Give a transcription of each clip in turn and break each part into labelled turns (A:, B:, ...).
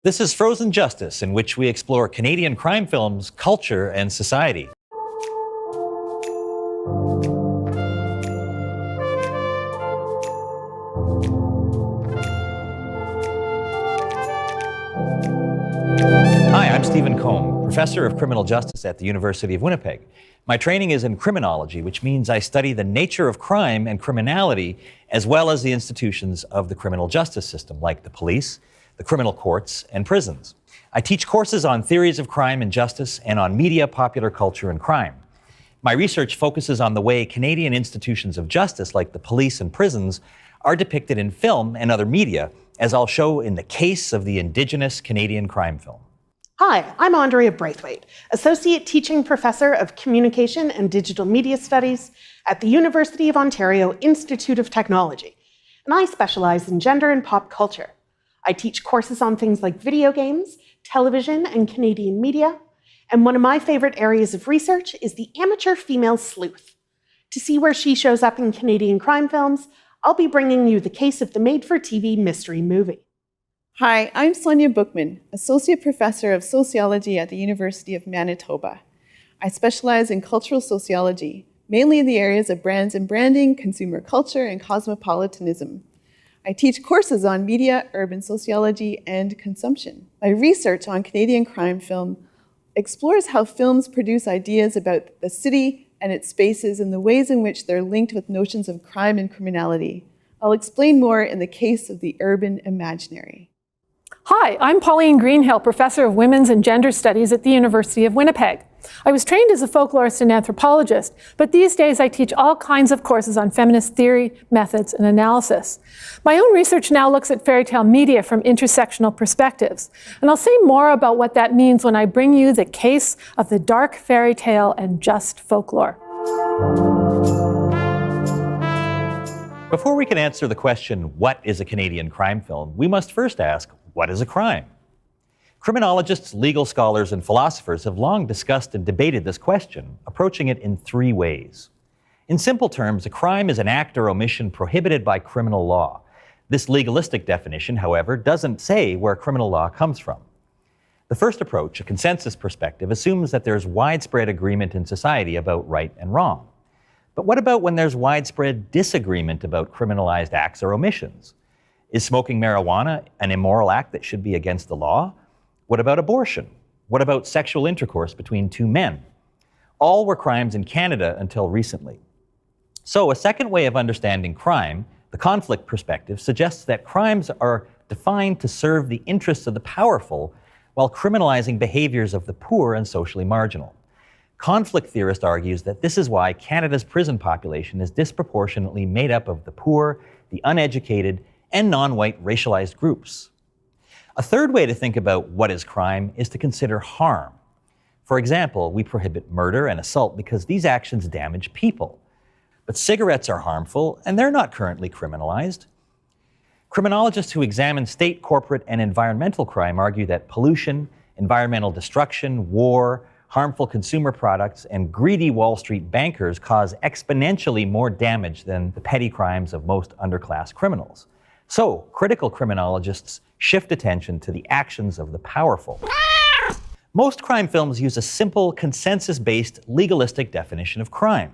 A: This is Frozen Justice, in which we explore Canadian crime films, culture, and society. Hi, I'm Kohn, professor of criminal justice at the University of Winnipeg. My training is in criminology, which means I study the nature of crime and criminality, as well as the institutions of the criminal justice system, like the police, the criminal courts, and prisons. I teach courses on theories of crime and justice and on media, popular culture, and crime. My research focuses on the way Canadian institutions of justice, like the police and prisons, are depicted in film and other media, as I'll show in the case of the Indigenous Canadian crime film.
B: Hi, I'm Andrea Braithwaite, Associate Teaching Professor of Communication and Digital Media Studies at the University of Ontario Institute of Technology, and I specialize in gender and pop culture. I teach courses on things like video games, television, and Canadian media, and one of my favorite areas of research is the amateur female sleuth. To see where she shows up in Canadian crime films, I'll be bringing you the case of the made-for-TV mystery movie.
C: Hi, I'm Sonia Bookman, Associate Professor of Sociology at the University of Manitoba. I specialize in cultural sociology, mainly in the areas of brands and branding, consumer culture, and cosmopolitanism. I teach courses on media, urban sociology, and consumption. My research on Canadian crime film explores how films produce ideas about the city and its spaces and the ways in which they're linked with notions of crime and criminality. I'll explain more in the case of the urban imaginary.
D: Hi, I'm Pauline Greenhill, Professor of Women's and Gender Studies at the University of Winnipeg. I was trained as a folklorist and anthropologist, but these days I teach all kinds of courses on feminist theory, methods, and analysis. My own research now looks at fairy tale media from intersectional perspectives, and I'll say more about what that means when I bring you the case of the dark fairy tale and just folklore.
A: Before we can answer the question, what is a Canadian crime film, we must first ask, what is a crime? Criminologists, legal scholars, and philosophers have long discussed and debated this question, approaching it in three ways. In simple terms, a crime is an act or omission prohibited by criminal law. This legalistic definition, however, doesn't say where criminal law comes from. The first approach, a consensus perspective, assumes that there's widespread agreement in society about right and wrong. But what about when there's widespread disagreement about criminalized acts or omissions? Is smoking marijuana an immoral act that should be against the law? What about abortion? What about sexual intercourse between two men? All were crimes in Canada until recently. So a second way of understanding crime, the conflict perspective, suggests that crimes are defined to serve the interests of the powerful while criminalizing behaviors of the poor and socially marginal. Conflict theorist argues that this is why Canada's prison population is disproportionately made up of the poor, the uneducated, and non-white racialized groups. A third way to think about what is crime is to consider harm. For example, we prohibit murder and assault because these actions damage people. But cigarettes are harmful, and they're not currently criminalized. Criminologists who examine state, corporate, and environmental crime argue that pollution, environmental destruction, war, harmful consumer products, and greedy Wall Street bankers cause exponentially more damage than the petty crimes of most underclass criminals. So, critical criminologists shift attention to the actions of the powerful. Most crime films use a simple, consensus-based, legalistic definition of crime.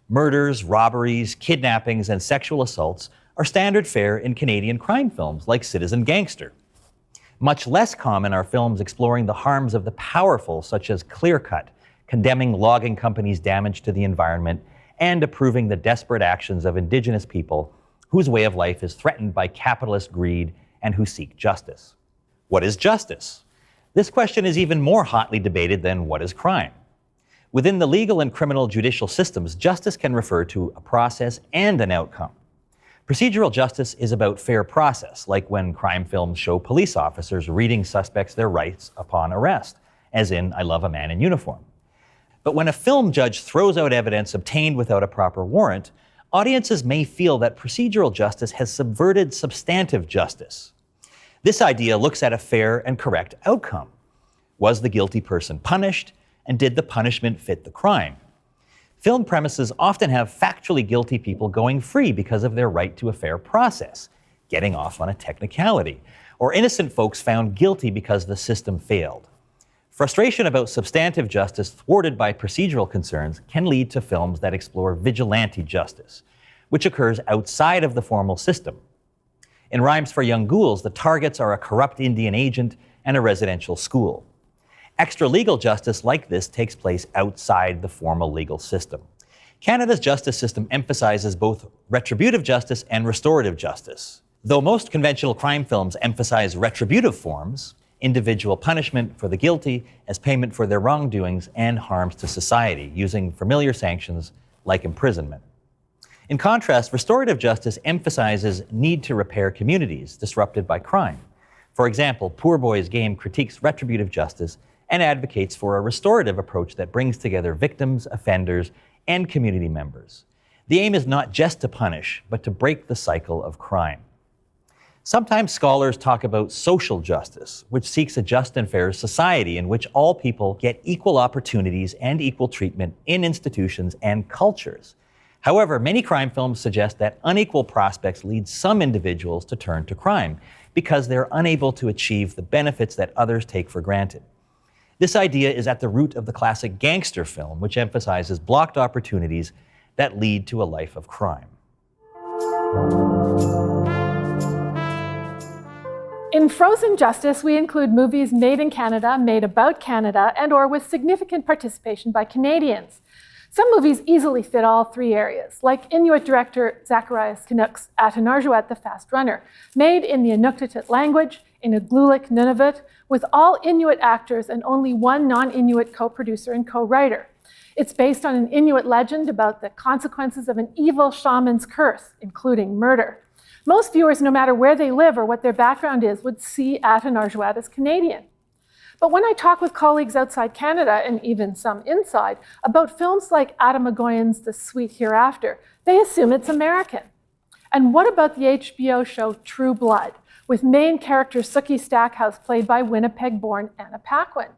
A: Murders, robberies, kidnappings, and sexual assaults are standard fare in Canadian crime films like Citizen Gangster. Much less common are films exploring the harms of the powerful, such as Clear Cut, condemning logging companies' damage to the environment and approving the desperate actions of Indigenous people whose way of life is threatened by capitalist greed and who seek justice. What is justice? This question is even more hotly debated than what is crime. Within the legal and criminal judicial systems, justice can refer to a process and an outcome. Procedural justice is about fair process, like when crime films show police officers reading suspects their rights upon arrest, as in I Love a Man in Uniform. But when a film judge throws out evidence obtained without a proper warrant, audiences may feel that procedural justice has subverted substantive justice. This idea looks at a fair and correct outcome. Was the guilty person punished, and did the punishment fit the crime? Film premises often have factually guilty people going free because of their right to a fair process, getting off on a technicality, or innocent folks found guilty because the system failed. Frustration about substantive justice thwarted by procedural concerns can lead to films that explore vigilante justice, which occurs outside of the formal system. In Rhymes for Young Ghouls, the targets are a corrupt Indian agent and a residential school. Extra-legal justice like this takes place outside the formal legal system. Canada's justice system emphasizes both retributive justice and restorative justice. Though most conventional crime films emphasize retributive forms, individual punishment for the guilty as payment for their wrongdoings and harms to society, using familiar sanctions like imprisonment. In contrast, restorative justice emphasizes need to repair communities disrupted by crime. For example, Poor Boys Game critiques retributive justice and advocates for a restorative approach that brings together victims, offenders, and community members. The aim is not just to punish, but to break the cycle of crime. Sometimes scholars talk about social justice, which seeks a just and fair society in which all people get equal opportunities and equal treatment in institutions and cultures. However, many crime films suggest that unequal prospects lead some individuals to turn to crime because they're unable to achieve the benefits that others take for granted. This idea is at the root of the classic gangster film, which emphasizes blocked opportunities that lead to a life of crime.
D: In Frozen Justice, we include movies made in Canada, made about Canada, and/or with significant participation by Canadians. Some movies easily fit all three areas, like Inuit director Zacharias Canuck's Atanarjuat the Fast Runner, made in the Inuktitut language, in Igloolik, Nunavut, with all Inuit actors and only one non-Inuit co-producer and co-writer. It's based on an Inuit legend about the consequences of an evil shaman's curse, including murder. Most viewers, no matter where they live or what their background is, would see Atanarjuat as Canadian. But when I talk with colleagues outside Canada, and even some inside, about films like Adam Agoyan's The Sweet Hereafter, they assume it's American. And what about the HBO show True Blood, with main character Sookie Stackhouse played by Winnipeg-born Anna Paquin?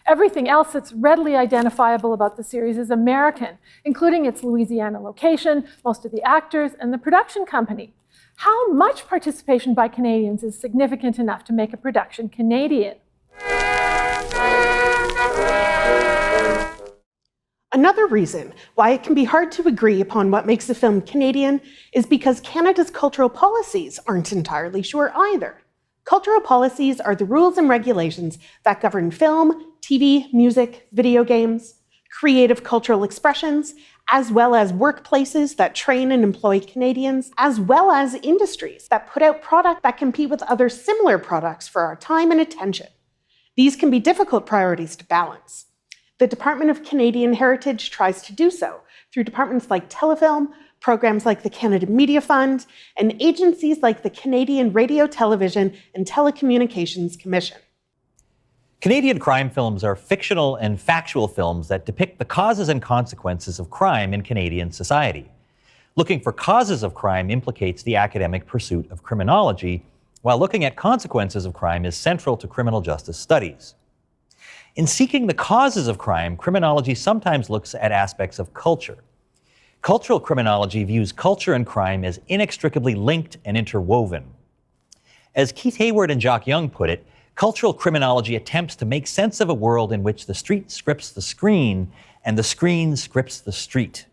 D: Everything else that's readily identifiable about the series is American, including its Louisiana location, most of the actors, and the production company. How much participation by Canadians is significant enough to make a production Canadian?
B: Another reason why it can be hard to agree upon what makes a film Canadian is because Canada's cultural policies aren't entirely sure either. Cultural policies are the rules and regulations that govern film, TV, music, video games, creative cultural expressions, as well as workplaces that train and employ Canadians, as well as industries that put out product that compete with other similar products for our time and attention. These can be difficult priorities to balance. The Department of Canadian Heritage tries to do so through departments like Telefilm, programs like the Canada Media Fund, and agencies like the Canadian Radio, Television, and Telecommunications Commission.
A: Canadian crime films are fictional and factual films that depict the causes and consequences of crime in Canadian society. Looking for causes of crime implicates the academic pursuit of criminology, while looking at consequences of crime is central to criminal justice studies. In seeking the causes of crime, criminology sometimes looks at aspects of culture. Cultural criminology views culture and crime as inextricably linked and interwoven. As Keith Hayward and Jock Young put it, cultural criminology attempts to make sense of a world in which the street scripts the screen and the screen scripts the street.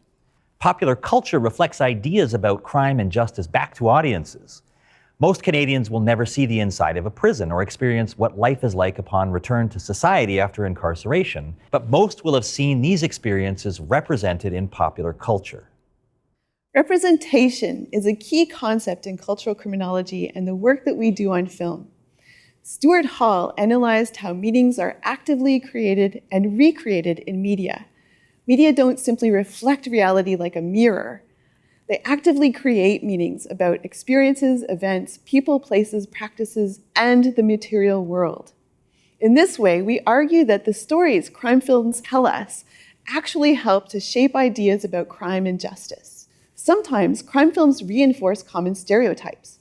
A: Popular culture reflects ideas about crime and justice back to audiences. Most Canadians will never see the inside of a prison or experience what life is like upon return to society after incarceration, but most will have seen these experiences represented in popular culture.
C: Representation is a key concept in cultural criminology and the work that we do on film. Stuart Hall analyzed how meanings are actively created and recreated in media. Media don't simply reflect reality like a mirror. They actively create meanings about experiences, events, people, places, practices, and the material world. In this way, we argue that the stories crime films tell us actually help to shape ideas about crime and justice. Sometimes crime films reinforce common stereotypes.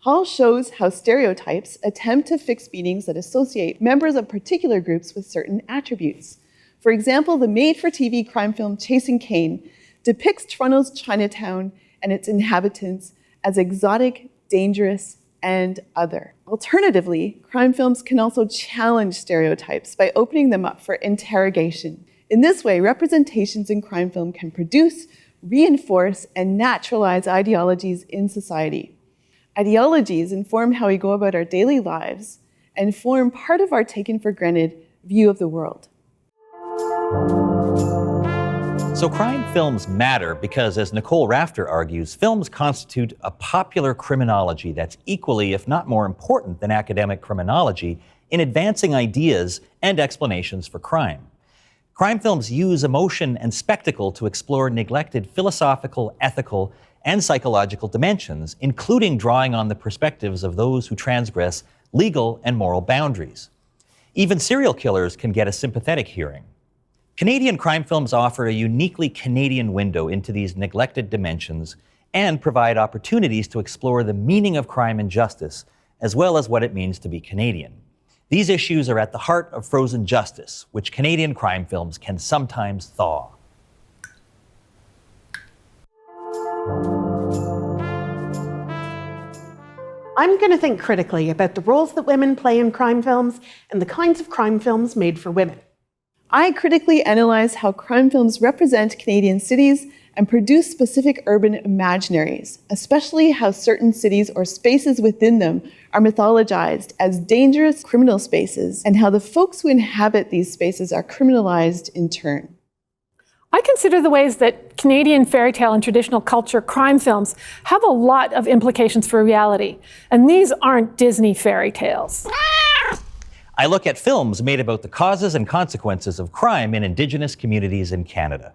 C: Hall shows how stereotypes attempt to fix meanings that associate members of particular groups with certain attributes. For example, the made-for-TV crime film Chasing Cain depicts Toronto's Chinatown and its inhabitants as exotic, dangerous, and other. Alternatively, crime films can also challenge stereotypes by opening them up for interrogation. In this way, representations in crime film can produce, reinforce, and naturalize ideologies in society. Ideologies inform how we go about our daily lives and form part of our taken-for-granted view of the world.
A: So crime films matter because, as Nicole Rafter argues, films constitute a popular criminology that's equally, if not more important than academic criminology, in advancing ideas and explanations for crime. Crime films use emotion and spectacle to explore neglected philosophical, ethical, and psychological dimensions, including drawing on the perspectives of those who transgress legal and moral boundaries. Even serial killers can get a sympathetic hearing. Canadian crime films offer a uniquely Canadian window into these neglected dimensions and provide opportunities to explore the meaning of crime and justice, as well as what it means to be Canadian. These issues are at the heart of frozen justice, which Canadian crime films can sometimes thaw.
B: I'm going to think critically about the roles that women play in crime films and the kinds of crime films made for women.
C: I critically analyze how crime films represent Canadian cities and produce specific urban imaginaries, especially how certain cities or spaces within them are mythologized as dangerous criminal spaces, and how the folks who inhabit these spaces are criminalized in turn.
D: I consider the ways that Canadian fairy tale and traditional culture crime films have a lot of implications for reality, and these aren't Disney fairy tales.
A: I look at films made about the causes and consequences of crime in Indigenous communities in Canada.